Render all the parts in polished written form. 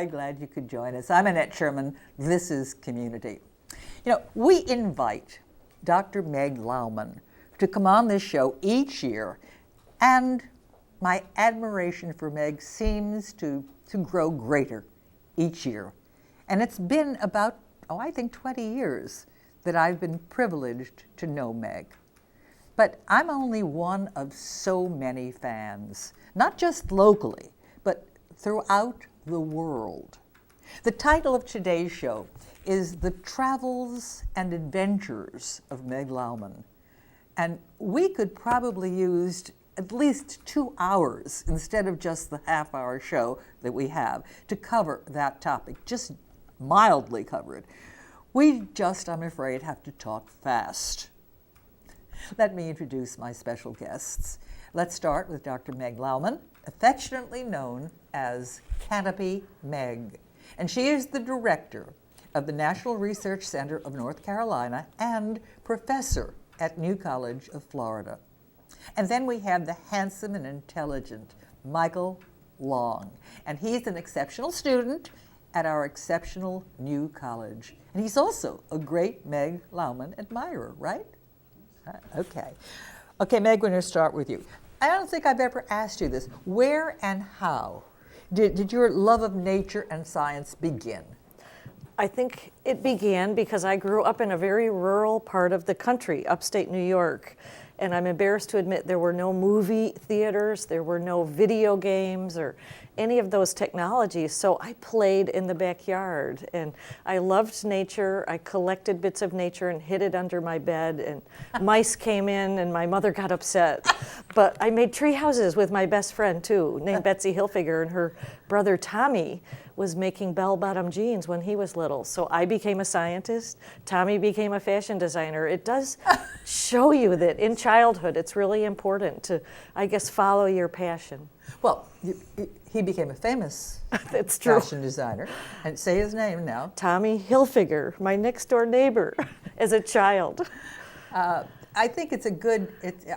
Hi, glad you could join us. I'm Annette Scherman. This is Community. You know, we invite Dr. Meg Lowman to come on this show each year, and my admiration for Meg seems to grow greater each year. And it's been about, I think 20 years that I've been privileged to know Meg. But I'm only one of so many fans, not just locally, but throughout the world. The title of today's show is The Travels and Adventures of Meg Lowman. And we could probably use at least 2 hours instead of just the half-hour show that we have to cover that topic, just mildly cover it. We just, I'm afraid, have to talk fast. Let me introduce my special guests. Let's start with Dr. Meg Lowman, affectionately known as CanopyMeg. And she is the director of the National Research Center of North Carolina and professor at New College of Florida. And then we have the handsome and intelligent Michael Long. And he's an exceptional student at our exceptional New College. And he's also a great Meg Lowman admirer, right? Okay. Okay, Meg, we're going to start with you. I don't think I've ever asked you this. Where and how did your love of nature and science begin? I think it began because I grew up in a very rural part of the country, upstate New York. And I'm embarrassed to admit there were no movie theaters, there were no video games or any of those technologies. So I played in the backyard and I loved nature. I collected bits of nature and hid it under my bed, and mice came in and my mother got upset. But I made tree houses with my best friend too, named Betsy Hilfiger, and her brother Tommy was making bell-bottom jeans when he was little. So I became a scientist. Tommy became a fashion designer. It does show you that in childhood it's really important to, I guess, follow your passion. Well, he became a famous That's true. fashion designer. And say his name now. Tommy Hilfiger, my next door neighbor as a child. I think it's a good,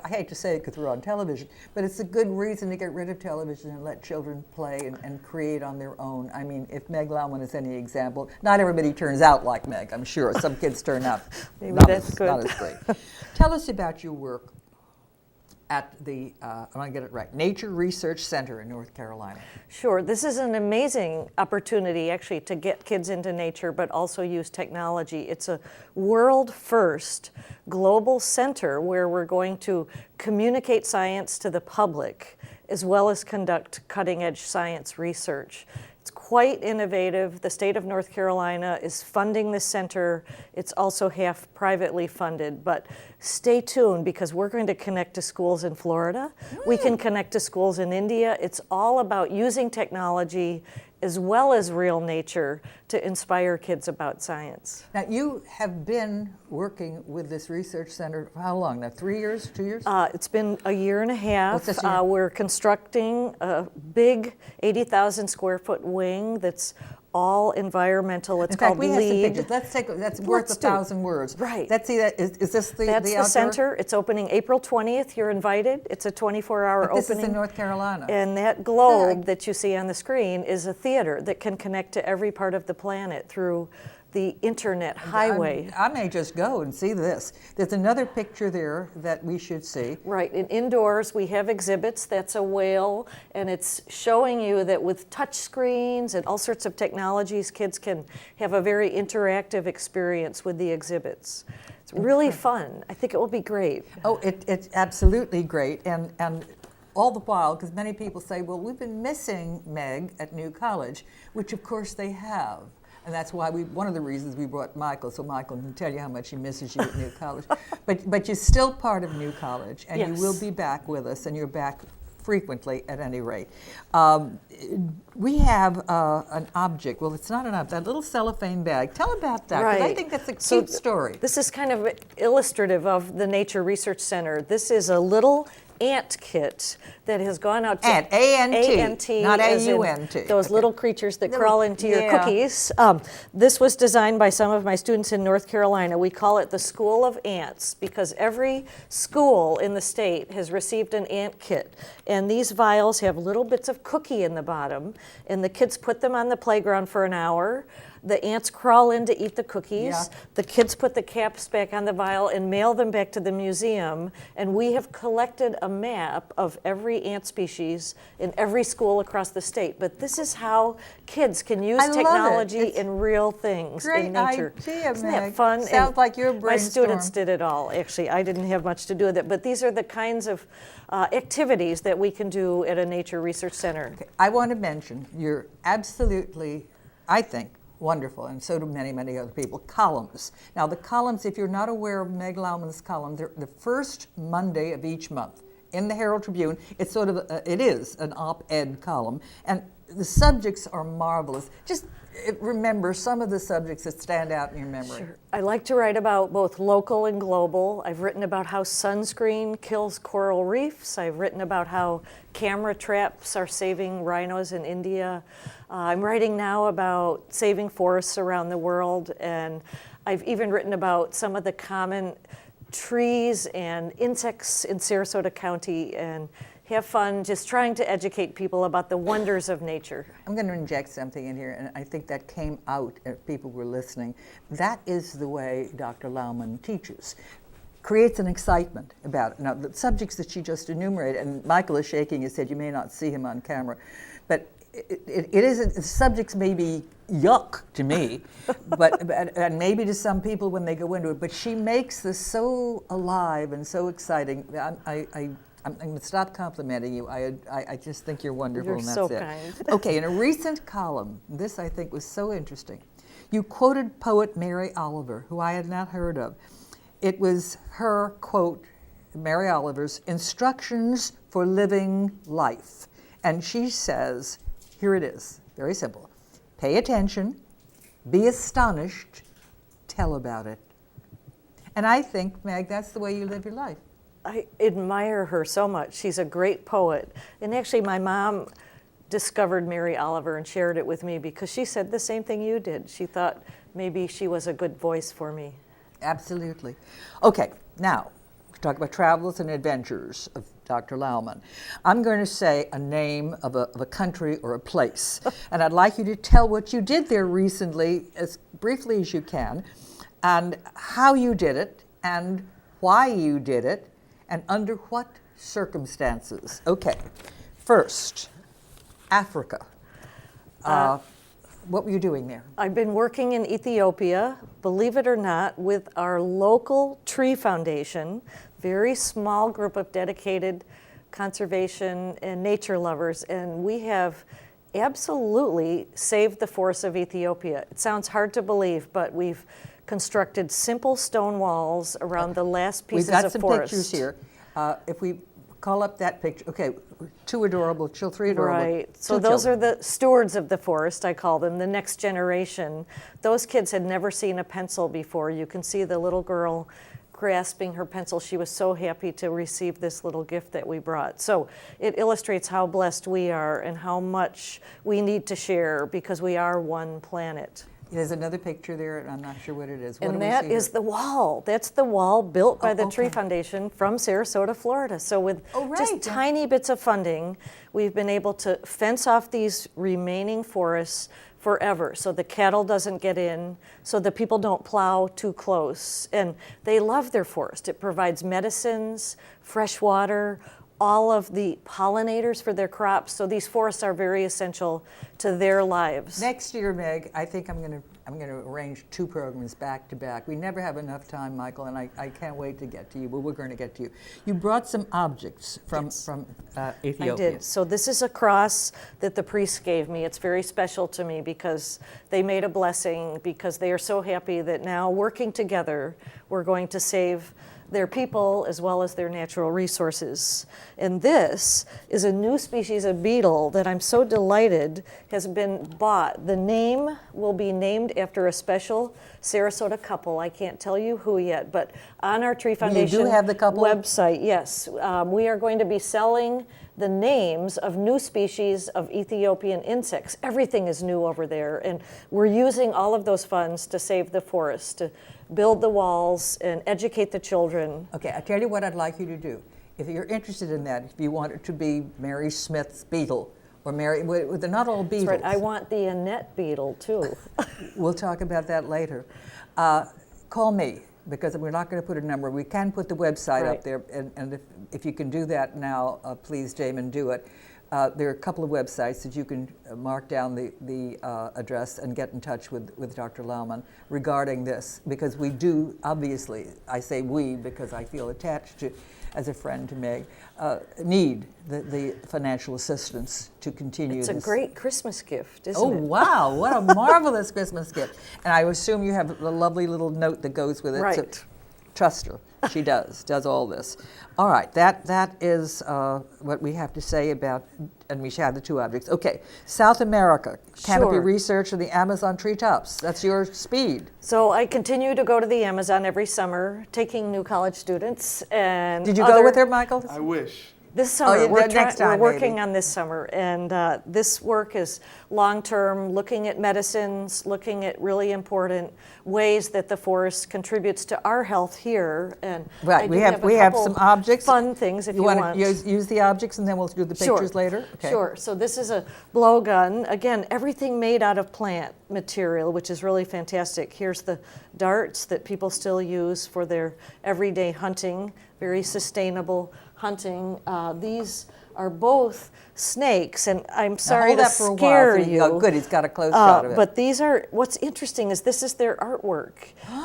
I hate to say it because we're on television, but it's a good reason to get rid of television and let children play and create on their own. I mean, if Meg Lowman is any example, not everybody turns out like Meg, I'm sure. Some kids turn out Maybe that's good. Not as great. Tell us about your work at the, I'm going to get it right, Nature Research Center in North Carolina. Sure. This is an amazing opportunity, actually, to get kids into nature, but also use technology. It's a world-first global center where we're going to communicate science to the public, as well as conduct cutting-edge science research. It's quite innovative. The state of North Carolina is funding the center. It's also half privately funded, but stay tuned because we're going to connect to schools in Florida. We can connect to schools in India. It's all about using technology as well as real nature to inspire kids about science. Now, you have been working with this research center for how long now? 3 years, 2 years? It's been a year and a half. What's this year? We're constructing a big 80,000 square foot wing that's all environmental. It's called we have some LEED. pictures. Let's take. That's worth 1,000 words. Right. Let's see that. Is this the That's the outdoor? center. It's opening April 20th. You're invited. It's a 24-hour opening. This is in North Carolina. And that globe that you see on the screen is a theater that can connect to every part of the planet through the internet highway. I may just go and see this. There's another picture there that we should see. Right, and indoors we have exhibits. That's a whale, and it's showing you that with touch screens and all sorts of technologies, kids can have a very interactive experience with the exhibits. It's really fun. I think it will be great. Oh, it's absolutely great. And all the while, because many people say, well, we've been missing Meg at New College, which of course they have. And that's why one of the reasons we brought Michael, so Michael can tell you how much he misses you at New College. But you're still part of New College, and Yes. you will be back with us, and you're back frequently at any rate. We have an object, well, it's not an object, that little cellophane bag. Tell about that, because I think that's a cute story. This is kind of illustrative of the Nature Research Center. This is a little ant kit that has gone out to Ant, A-N-T, not as in A-U-N-T. those little creatures that crawl into your yeah. cookies. This was designed by some of my students in North Carolina. We call it the School of Ants because every school in the state has received an ant kit. And these vials have little bits of cookie in the bottom, and the kids put them on the playground for an hour. The ants crawl in to eat the cookies. Yeah. The kids put the caps back on the vial and mail them back to the museum. And we have collected a map of every ant species in every school across the state. But this is how kids can use I love it. technology It's in real things great in nature. idea, Isn't Meg. that fun? Sounds And like your my students brainstorm. did it all. Actually, I didn't have much to do with it. But these are the kinds of activities that we can do at a nature research center. Okay, I want to mention, you're absolutely, I think, wonderful, and so do many, many other people, columns. Now, the columns, if you're not aware of Meg Lowman's column, they're the first Monday of each month in the Herald Tribune. It's sort of, it is an op-ed column, and the subjects are marvelous. Just remember some of the subjects that stand out in your memory. Sure. I like to write about both local and global. I've written about how sunscreen kills coral reefs. I've written about how camera traps are saving rhinos in India. I'm writing now about saving forests around the world, and I've even written about some of the common trees and insects in Sarasota County, and have fun just trying to educate people about the wonders of nature. I'm going to inject something in here, and I think that came out if people were listening. That is the way Dr. Lowman teaches. Creates an excitement about it. Now, the subjects that she just enumerated, and Michael is shaking his head, you may not see him on camera, but it isn't, the subjects may be yuck to me, but and maybe to some people when they go into it, but she makes this so alive and so exciting. I'm going to stop complimenting you. I just think you're wonderful, You're and that's so it. kind. Okay, in a recent column, this I think was so interesting. You quoted poet Mary Oliver, who I had not heard of. It was her quote, Mary Oliver's, "Instructions for Living Life." And she says, here it is, very simple. Pay attention, be astonished, tell about it. And I think, Meg, that's the way you live your life. I admire her so much. She's a great poet. And actually, my mom discovered Mary Oliver and shared it with me because she said the same thing you did. She thought maybe she was a good voice for me. Absolutely. Okay, now, we talk about travels and adventures of Dr. Lowman. I'm going to say a name of a country or a place, and I'd like you to tell what you did there recently, as briefly as you can, and how you did it, and why you did it, and under what circumstances. Okay, first, Africa. What were you doing there? I've been working in Ethiopia, believe it or not, with our local tree foundation, very small group of dedicated conservation and nature lovers, and we have absolutely saved the forests of Ethiopia. It sounds hard to believe, but we've constructed simple stone walls around the last pieces We've got of some forest. pictures here. If we call up that picture, okay, two adorable children, three adorable. Right. So two those children. are the stewards of the forest, I call them, the next generation. Those kids had never seen a pencil before. You can see the little girl grasping her pencil. She was so happy to receive this little gift that we brought. So it illustrates how blessed we are and how much we need to share because we are one planet. There's another picture there, and I'm not sure what it is. What And do we that see is here? the wall. That's the wall built by the Tree okay. Foundation from Sarasota, Florida. So with Oh, right, just yeah. tiny bits of funding, we've been able to fence off these remaining forests forever so the cattle doesn't get in, so the people don't plow too close. And they love their forest. It provides medicines, fresh water, all of the pollinators for their crops. So these forests are very essential to their lives. Next year, Meg, I think I'm going to arrange two programs back to back. We never have enough time, Michael, and I can't wait to get to you, but we're going to get to you. You brought some objects from Ethiopia. I did. So this is a cross that the priests gave me. It's very special to me because they made a blessing, because they are so happy that now working together, we're going to save their people as well as their natural resources. And this is a new species of beetle that I'm so delighted has been bought. The name will be named after a special Sarasota couple. I can't tell you who yet, but on our Tree Foundation You do have the couple? website, yes, we are going to be selling the names of new species of Ethiopian insects. Everything is new over there, and we're using all of those funds to save the forest, to build the walls and educate the children. Okay, I tell you what I'd like you to do. If you're interested in that, if you want it to be Mary Smith's beetle, or Mary, they're not all beetles. That's right, I want the Annette beetle too. We'll talk about that later. Call me, because we're not going to put a number. We can put the website Right. up there, and if you can do that now, please, Damon, do it. There are a couple of websites that you can mark down the address and get in touch with Dr. Lowman regarding this, because we do, obviously, I say we because I feel attached to, as a friend to Meg, need the financial assistance to continue It's this. a great Christmas gift, isn't Oh, it? wow, what a marvelous Christmas gift. And I assume you have a lovely little note that goes with it. Right. So trust her. She does all this. All right, that is what we have to say about, and we have the two objects. Okay, South America, Canopy Sure. Research and the Amazon treetops. That's your speed. So I continue to go to the Amazon every summer, taking new college students. And Did you go with her, Michael? I wish. This summer, you we're, did next time, we're working maybe. on this summer, and this work is long-term, looking at medicines, looking at really important ways that the forest contributes to our health here. And Right, I we do have a some couple objects. fun things if you want want. to use the objects and then we'll do the pictures later? Okay. Sure. So this is a blowgun. Again, everything made out of plant material, which is really fantastic. Here's the darts that people still use for their everyday hunting, very sustainable hunting. These are both snakes, and I'm sorry hold to that for a while scare so you. oh, good, he's got a close shot of it. But these are, what's interesting is this is their artwork,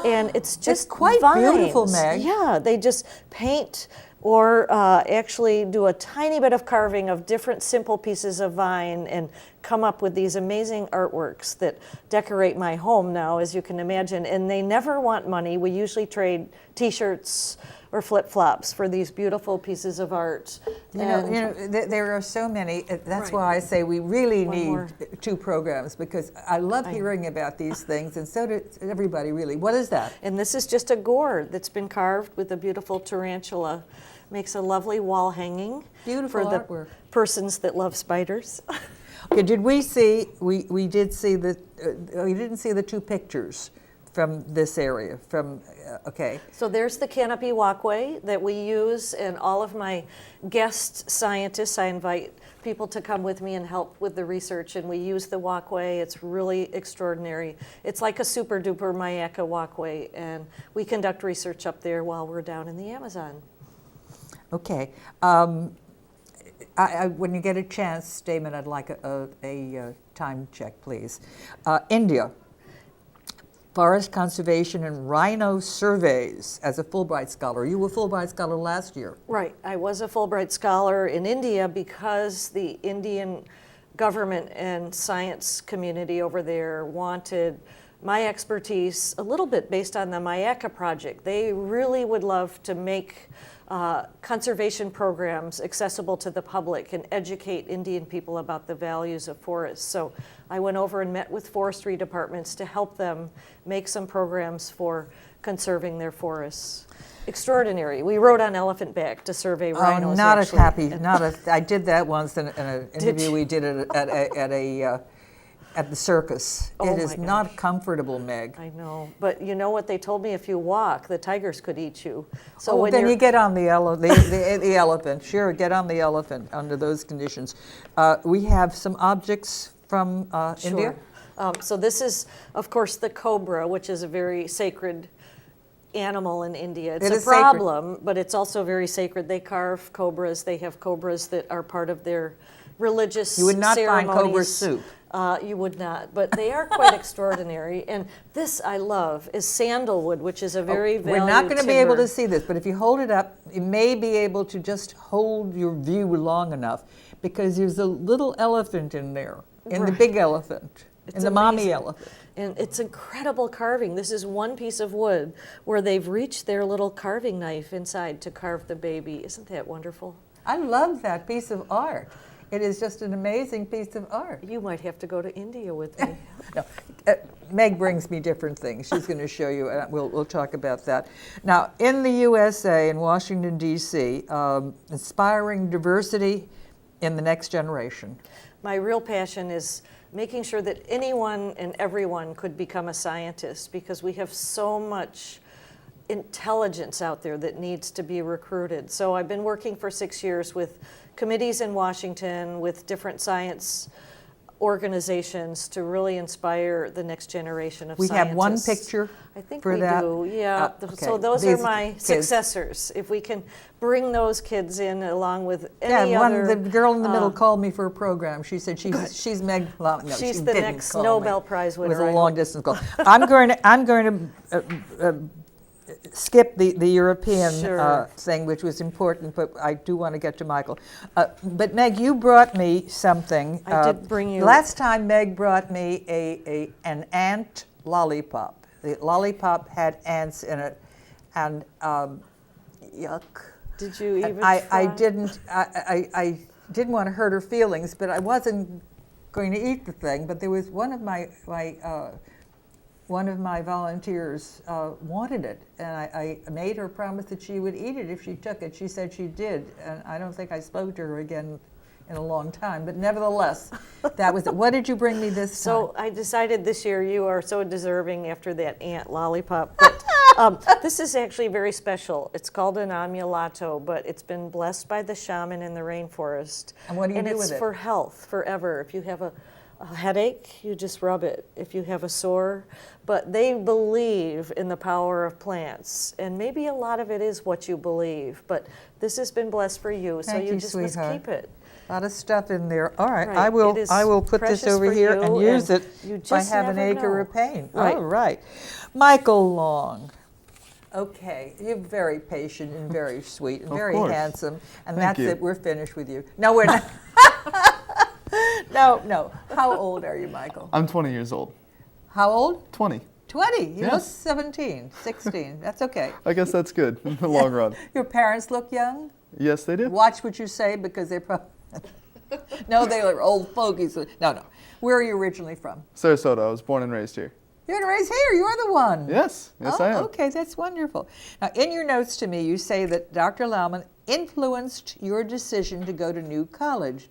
and it's just quite vines. beautiful, Meg. Yeah, they just paint or actually do a tiny bit of carving of different simple pieces of vine and come up with these amazing artworks that decorate my home now, as you can imagine. And they never want money. We usually trade T-shirts or flip-flops for these beautiful pieces of art. There are so many. That's Right. why I say we really One need more. two programs, because I love hearing about these things, and so does everybody, really. What is that? And this is just a gourd that's been carved with a beautiful tarantula. Makes a lovely wall hanging Beautiful for the artwork. persons that love spiders. Okay, did we see, we did see we didn't see the two pictures from this area, okay. So there's the canopy walkway that we use, and all of my guest scientists, I invite people to come with me and help with the research, and we use the walkway. It's really extraordinary. It's like a super duper Mayaka walkway, and we conduct research up there while we're down in the Amazon. Okay. When you get a chance, Damon, I'd like a time check, please. India, forest conservation and rhino surveys as a Fulbright scholar. You were a Fulbright scholar last year. Right. I was a Fulbright scholar in India because the Indian government and science community over there wanted my expertise a little bit based on the Mayaka project. They really would love to make conservation programs accessible to the public and educate Indian people about the values of forests. So I went over and met with forestry departments to help them make some programs for conserving their forests. Extraordinary. We rode on elephant back to survey rhinos. Not actually. as happy. I did that once in an interview you? we did at the circus. Oh It is my not gosh. comfortable, Meg. I know, but you know what they told me? If you walk, the tigers could eat you. So when Then you're you get on the elephant. Sure, get on the elephant under those conditions. We have some objects from India. So this is, of course, the cobra, which is a very sacred animal in India. It's It a is sacred. problem, but it's also very sacred. They carve cobras. They have cobras that are part of their religious You would not find ceremonies. cobra soup. You would not, but they are quite extraordinary. And this I love is sandalwood, which is a very valued We're not going to be able timber. to see this, but if you hold it up, you may be able to just hold your view long enough, because there's a little elephant in there, in the Right. big elephant. It's the mommy amazing. elephant. And it's incredible carving. This is one piece of wood where they've reached their little carving knife inside to carve the baby. Isn't that wonderful? I love that piece of art. It is just an amazing piece of art. You might have to go to India with me. No, Meg brings me different things. She's going to show you, and we'll talk about that. Now, in the USA, in Washington, D.C., inspiring diversity in the next generation. My real passion is making sure that anyone and everyone could become a scientist, because we have so much intelligence out there that needs to be recruited. So I've been working for 6 years with committees in Washington, with different science organizations, to really inspire the next generation of scientists. We have one picture I think for we that? do, yeah. Okay. So those These are my kids. successors. If we can bring those kids in along with Yeah, any other... the girl in the middle called me for a program. She said she's Meg Lowman. No, She's she the didn't next call Nobel me. Prize It was winner, a I long hope. distance call. I'm going to skip the European Sure. thing, which was important, but I do want to get to Michael. But Meg, you brought me something. I did bring you... Last time Meg brought me an ant lollipop. The lollipop had ants in it, and yuck. Did you even I try? didn't want to hurt her feelings, but I wasn't going to eat the thing. But there was one of my volunteers wanted it, and I made her promise that she would eat it if she took it. She said she did, and I don't think I spoke to her again in a long time. But nevertheless, that was it. What did you bring me this time? So I decided this year, you are so deserving after that ant lollipop. But this is actually very special. It's called an amulato, but it's been blessed by the shaman in the rainforest. And what do you do with it? And it's for health, forever. If you have a headache, you just rub it. If you have a sore, but they believe in the power of plants, and maybe a lot of it is what you believe. But this has been blessed for you, so Thank you you, just sweetheart. must keep it. A lot of stuff in there. All right, Right. I will. It is I will put this precious over for here you, and use and it you if I just have an never acre know. of pain. Right. All right, Michael Long. Okay, you're very patient and very sweet and Of very course. handsome, and Thank that's you. it. We're finished with you. No, we're not. No. How old are you, Michael? I'm 20 years old. How old? 20. 20. You Yeah. look 17, 16. That's okay. I guess that's good in the long run. Your parents look young? Yes, they do. Watch what you say, because they're probably... No, they are old fogies. No. Where are you originally from? Sarasota. I was born and raised here. You're raised here. You're the one. Yes, I am. Okay, that's wonderful. Now, in your notes to me, you say that Dr. Lowman influenced your decision to go to New College.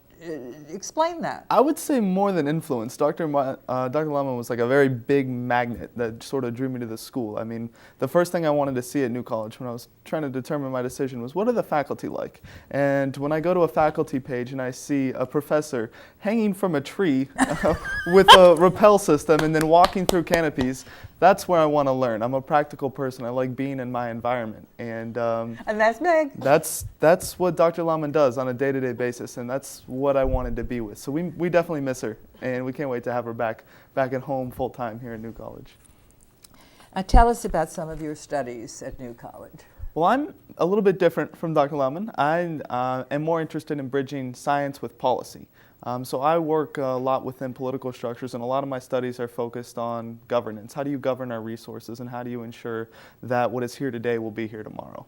Explain that. I would say more than influence. Dr. Lowman was like a very big magnet that sort of drew me to the school. I mean, the first thing I wanted to see at New College when I was trying to determine my decision was, what are the faculty like? And when I go to a faculty page and I see a professor hanging from a tree with a rappel system and then walking through canopies, that's where I want to learn. I'm a practical person. I like being in my environment. And that's Meg. That's what Dr. Lowman does on a day-to-day basis, and that's what I wanted to be with. So we definitely miss her, and we can't wait to have her back at home full-time here at New College. Now, tell us about some of your studies at New College. Well, I'm a little bit different from Dr. Lowman. I am more interested in bridging science with policy. So I work a lot within political structures, and a lot of my studies are focused on governance. How do you govern our resources, and how do you ensure that what is here today will be here tomorrow?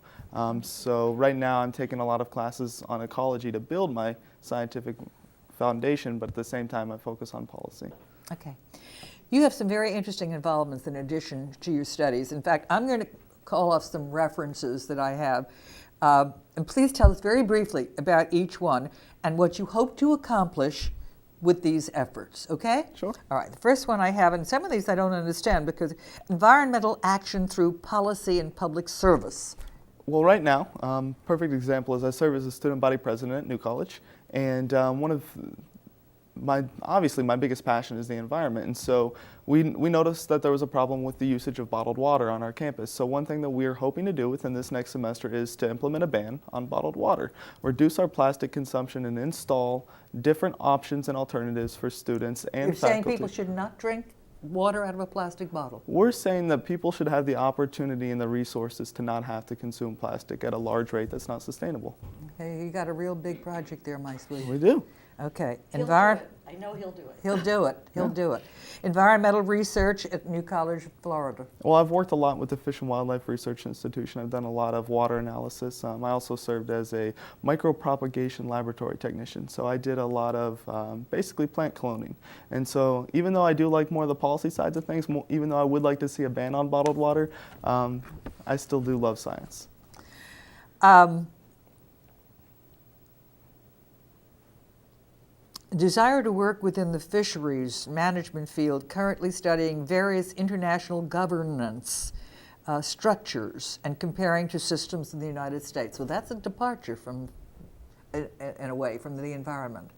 So right now I'm taking a lot of classes on ecology to build my scientific foundation, but at the same time I focus on policy. Okay. You have some very interesting involvements in addition to your studies. In fact, I'm going to call off some references that I have. And please tell us very briefly about each one and what you hope to accomplish with these efforts, okay? Sure. All right, the first one I have, and some of these I don't understand, because environmental action through policy and public service. Well, right now, perfect example is I serve as a student body president at New College, and one of obviously my biggest passion is the environment, and so we noticed that there was a problem with the usage of bottled water on our campus. So one thing that we're hoping to do within this next semester is to implement a ban on bottled water, reduce our plastic consumption, and install different options and alternatives for students and You're faculty. saying people should not drink water out of a plastic bottle? We're saying that people should have the opportunity and the resources to not have to consume plastic at a large rate that's not sustainable. Okay, you got a real big project there, my sweet. We do. Okay, He'll do environment. it. I know he'll do it. He'll do it. He'll do it. Environmental research at New College, Florida. Well, I've worked a lot with the Fish and Wildlife Research Institution. I've done a lot of water analysis. I also served as a micropropagation laboratory technician. So I did a lot of basically plant cloning. And so even though I do like more of the policy sides of things, even though I would like to see a ban on bottled water, I still do love science. Desire to work within the fisheries management field, currently studying various international governance structures and comparing to systems in the United States. So that's a departure from, in a way, from the environment.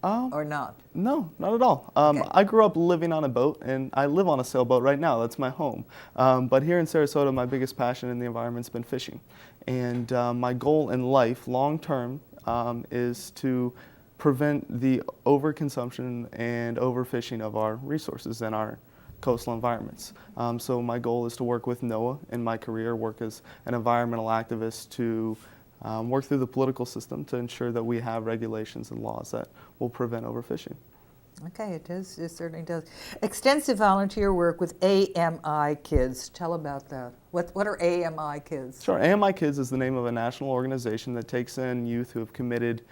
Or not? No, not at all. Okay. I grew up living on a boat, and I live on a sailboat right now. That's my home. But here in Sarasota, my biggest passion in the environment's been fishing. And my goal in life, long term, is to prevent the overconsumption and overfishing of our resources and our coastal environments. So my goal is to work with NOAA in my career, work as an environmental activist to work through the political system to ensure that we have regulations and laws that will prevent overfishing. Okay, it does. It certainly does. Extensive volunteer work with AMI Kids. Tell about that. What are AMI Kids? Sure. AMI Kids is the name of a national organization that takes in youth who have committed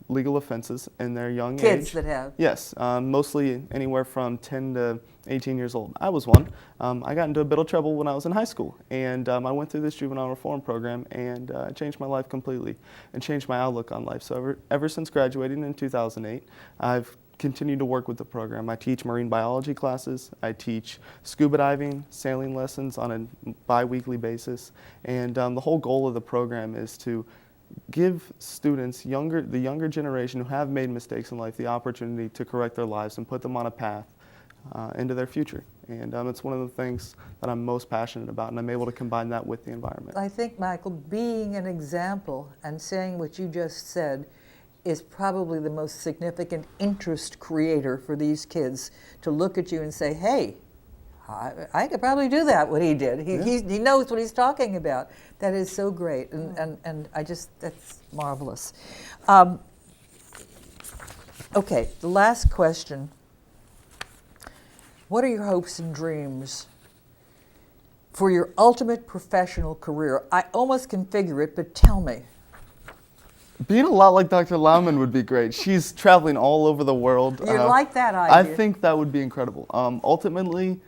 legal offenses in their young age. Kids that have? Yes, mostly anywhere from 10 to 18 years old. I was one. I got into a bit of trouble when I was in high school, and I went through this juvenile reform program, and it changed my life completely and changed my outlook on life. So ever since graduating in 2008, I've continued to work with the program. I teach marine biology classes, I teach scuba diving, sailing lessons on a bi-weekly basis, and the whole goal of the program is to give students, the younger generation who have made mistakes in life, the opportunity to correct their lives and put them on a path into their future. And it's one of the things that I'm most passionate about, and I'm able to combine that with the environment. I think, Michael, being an example and saying what you just said is probably the most significant interest creator for these kids to look at you and say, hey, I could probably do that, what he did. He knows what he's talking about. That is so great, and I just, that's marvelous. Okay, the last question. What are your hopes and dreams for your ultimate professional career? I almost can figure it, but tell me. Being a lot like Dr. Lowman would be great. She's traveling all over the world. You like that idea? I think that would be incredible. Ultimately,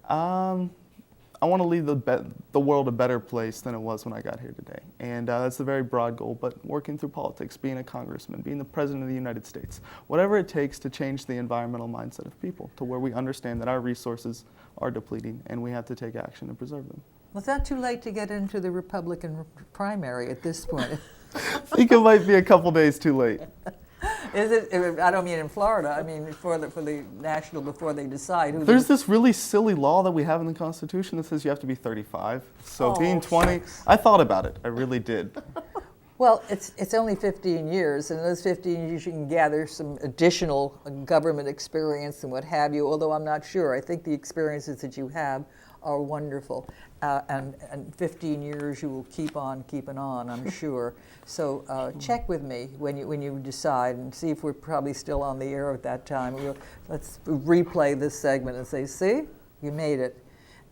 I want to leave the world a better place than it was when I got here today. And that's a very broad goal, but working through politics, being a congressman, being the president of the United States, whatever it takes to change the environmental mindset of people to where we understand that our resources are depleting and we have to take action to preserve them. Well, it's not too late to get into the Republican primary at this point. I think it might be a couple days too late. Is it? I don't mean in Florida. I mean for the national before they decide who. There's this really silly law that we have in the Constitution that says you have to be 35. So being 20, shucks. I thought about it. I really did. Well, it's only 15 years, and in those 15 years you can gather some additional government experience and what have you. Although I'm not sure. I think the experiences that you have are wonderful, and 15 years you will keep on keeping on, I'm sure. So check with me when you decide and see if we're probably still on the air at that time. Let's replay this segment and say, see, you made it.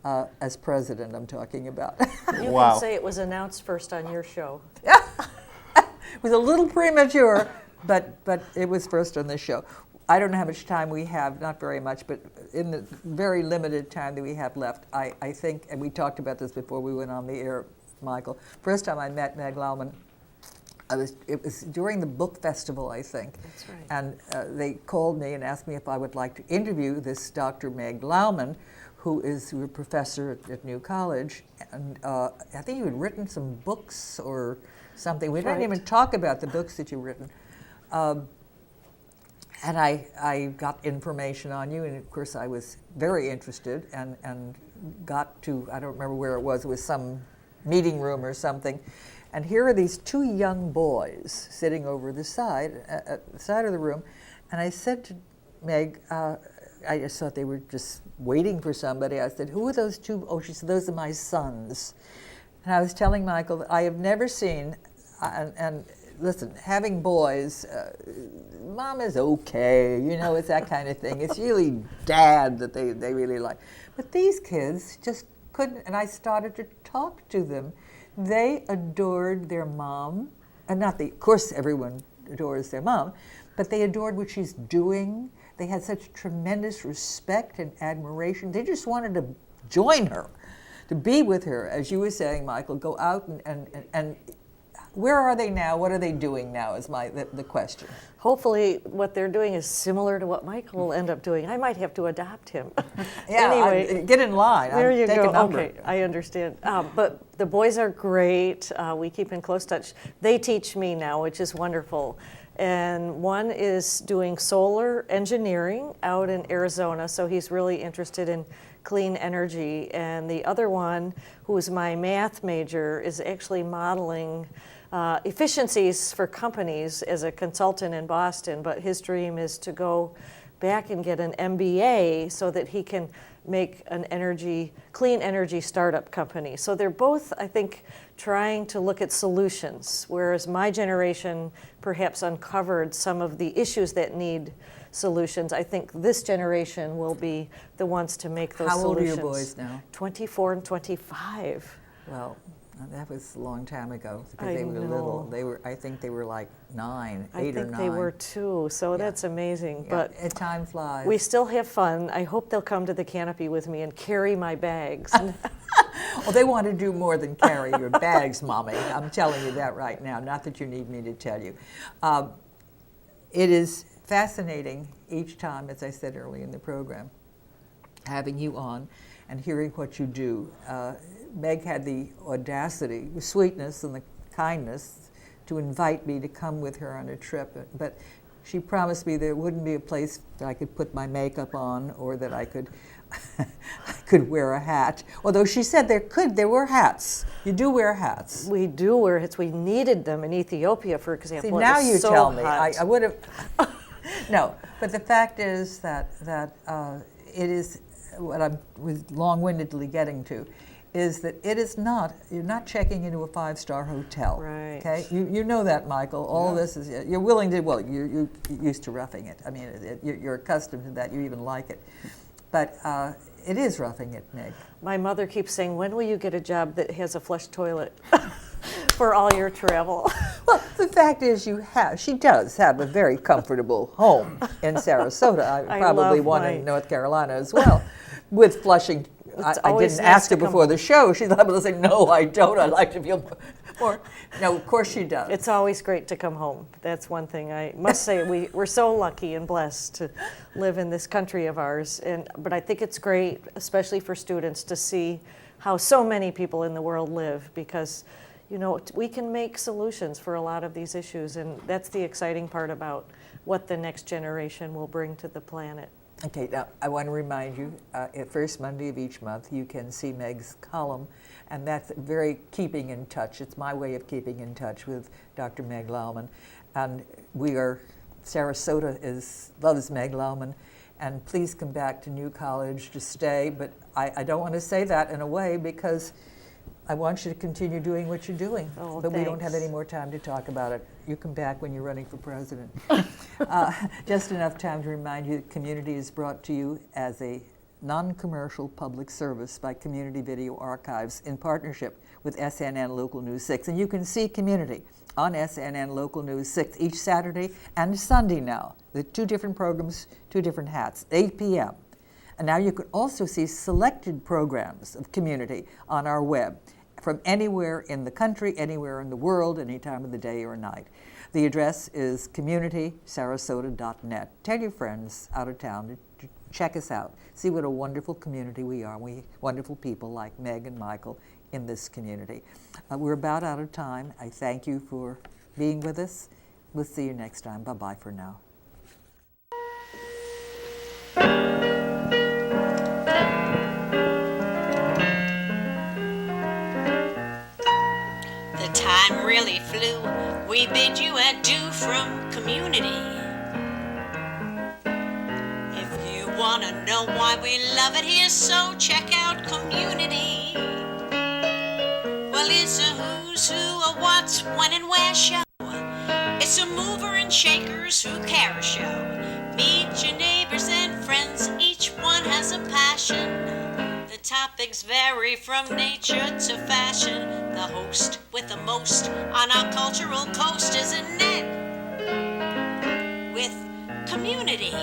As president, I'm talking about. You Wow. can say it was announced first on your show. It was a little premature, but it was first on this show. I don't know how much time we have, not very much, but in the very limited time that we have left, I think, and we talked about this before we went on the air, Michael, first time I met Meg Lowman, it was during the book festival, I think. That's right. And they called me and asked me if I would like to interview this Dr. Meg Lowman, who is a professor at New College. And I think you had written some books or something. We didn't even talk about the books that you've written. And I got information on you, and of course I was very interested and got to, I don't remember where it was some meeting room or something. And here are these two young boys sitting over the side, at the side of the room. And I said to Meg, I just thought they were just waiting for somebody. I said, who are those two? Oh, she said, those are my sons. And I was telling Michael that I have never seen, and listen, having boys, mom is okay, you know, it's that kind of thing. It's really dad that they really like. But these kids just couldn't, and I started to talk to them. They adored their mom, and of course everyone adores their mom, but they adored what she's doing. They had such tremendous respect and admiration. They just wanted to join her, to be with her, as you were saying, Michael, go out and where are they now? What are they doing now is the question. Hopefully what they're doing is similar to what Michael will end up doing. I might have to adopt him. Yeah, anyway, get in line. There you take go. A number. Okay, I understand. But the boys are great. We keep in close touch. They teach me now, which is wonderful. And one is doing solar engineering out in Arizona, so he's really interested in clean energy. And the other one, who is my math major, is actually modeling efficiencies for companies as a consultant in Boston, but his dream is to go back and get an MBA so that he can make an clean energy startup company. So they're both, I think, trying to look at solutions, whereas my generation perhaps uncovered some of the issues that need solutions. I think this generation will be the ones to make those solutions. How old are your boys now? 24 and 25. Well, that was a long time ago because I they were know. little. I think they were like 8 or 9. I think they were too, so that's amazing. Yeah, But time flies. we still have fun. I hope they'll come to the canopy with me and carry my bags. Well, they want to do more than carry your bags, Mommy. I'm telling you that right now. Not that you need me to tell you. It is fascinating each time, as I said early in the program, having you on and hearing what you do. Meg had the audacity, the sweetness and the kindness to invite me to come with her on a trip, but she promised me there wouldn't be a place that I could put my makeup on or that I could I could wear a hat. Although she said there were hats. You do wear hats. We do wear hats. We needed them in Ethiopia, for example. See, It now was you so tell me. hot. I would have. No, but the fact is that it is what I was long-windedly getting to, is that it is not. You're not checking into a 5-star hotel. Right. Okay. You know that, Michael. All this is. You're willing to. Well, you're used to roughing it. I mean, you're accustomed to that. You even like it. But it is roughing it, Meg. My mother keeps saying, when will you get a job that has a flush toilet for all your travel? Well, the fact is she does have a very comfortable home in Sarasota. I probably love one my- in North Carolina as well, with flushing. I always didn't nice ask to her come before the show. She's able to say, no, I don't. I like to feel more. No, of course she does. It's always great to come home. That's one thing I must say. We're so lucky and blessed to live in this country of ours. But I think it's great, especially for students, to see how so many people in the world live, because we can make solutions for a lot of these issues, and that's the exciting part about what the next generation will bring to the planet. Okay, now I want to remind you, at first Monday of each month, you can see Meg's column, and that's very keeping in touch. It's my way of keeping in touch with Dr. Meg Lowman. And Sarasota loves Meg Lowman, and please come back to New College to stay, but I don't want to say that in a way because I want you to continue doing what you're doing, but we don't have any more time to talk about it. You come back when you're running for president. Just enough time to remind you that Community is brought to you as a non-commercial public service by Community Video Archives in partnership with SNN Local News 6. And you can see Community on SNN Local News 6 each Saturday and Sunday now. The 2 different programs, 2 different hats, 8 p.m. And now you can also see selected programs of Community on our web from anywhere in the country, anywhere in the world, any time of the day or night. The address is communitysarasota.net. Tell your friends out of town to check us out. See what a wonderful community we are. We wonderful people like Meg and Michael in this community. We're about out of time. I thank you for being with us. We'll see you next time. Bye-bye for now. The time really flew. We bid you adieu from Community. If you want to know why we love it here, so check out Community. Well, it's a who's who, a what's, when, and where show. It's a mover and shakers who care a show. Meet your neighbors and friends, each one has a passion. The topics vary from nature to fashion. The host with the most on our cultural coast is Annette with Community.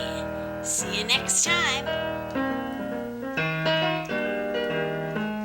See you next time.